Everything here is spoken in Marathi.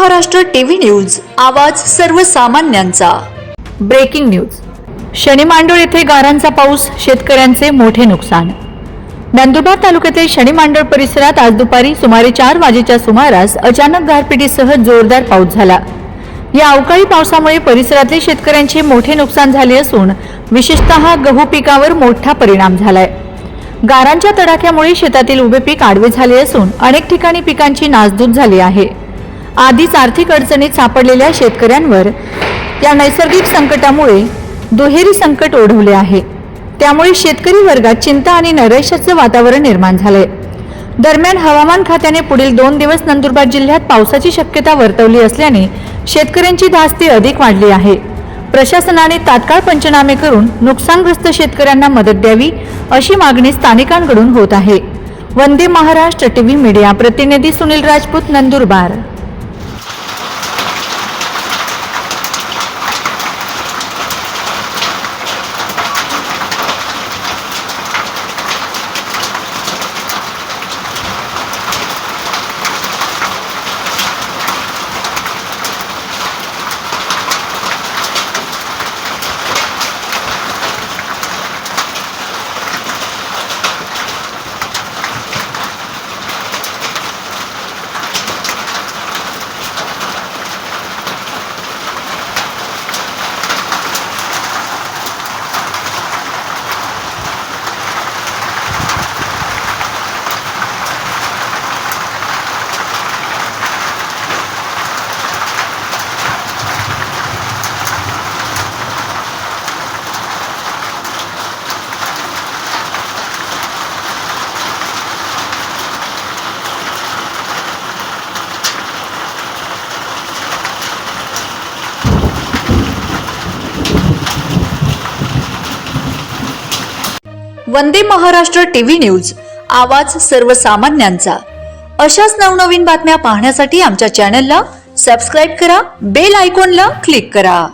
महाराष्ट्र टीव्ही न्यूज, आवाज सर्वसामान्यांचा। Breaking news. शनी मांडोळ येथे गारांचा पाऊस, शेतकऱ्यांचे मोठे नुकसान। नंदुरबार तालुक्यातील शनी मांडोळ परिसरात आज दुपारी सुमारे 4 वाजेच्या सुमारास अचानक गारपिटीसह जोरदार पाऊस झाला। या अवकाळी पावसामुळे परिसरातील शेतकऱ्यांचे मोठे नुकसान झाले असून विशेषतः गहू पिकावर मोठा परिणाम झालाय। गारांच्या तडाख्यामुळे शेतातील उभे पीक आडवे झाले असून अनेक ठिकाणी पिकांची नासधूस झाली आहे। आधीच आर्थिक अडचणीत सापडलेल्या शेतकऱ्यांवर या नैसर्गिक संकटामुळे दुहेरी संकट ओढवले आहे। त्यामुळे शेतकरी वर्गात चिंता आणि नैराश्याचे वातावरण निर्माण झाले। दरम्यान हवामान खात्याने पुढील 2 दिवस नंदुरबार जिल्ह्यात पावसाची शक्यता वर्तवली असल्याने शेतकऱ्यांची धास्ती अधिक वाढली आहे। प्रशासनाने तात्काळ पंचनामे करून नुकसानग्रस्त शेतकऱ्यांना मदत द्यावी अशी मागणी स्थानिकांकडून होत आहे। वंदे महाराष्ट्र टीव्ही मीडिया प्रतिनिधी सुनील राजपूत, नंदुरबार। वंदे महाराष्ट्र टीव्ही न्यूज, आवाज सर्वसामान्यांचा। अशाच नवनवीन बातम्या पाहण्यासाठी आमच्या चॅनलला सबस्क्राइब करा, बेल आयकॉनला क्लिक करा।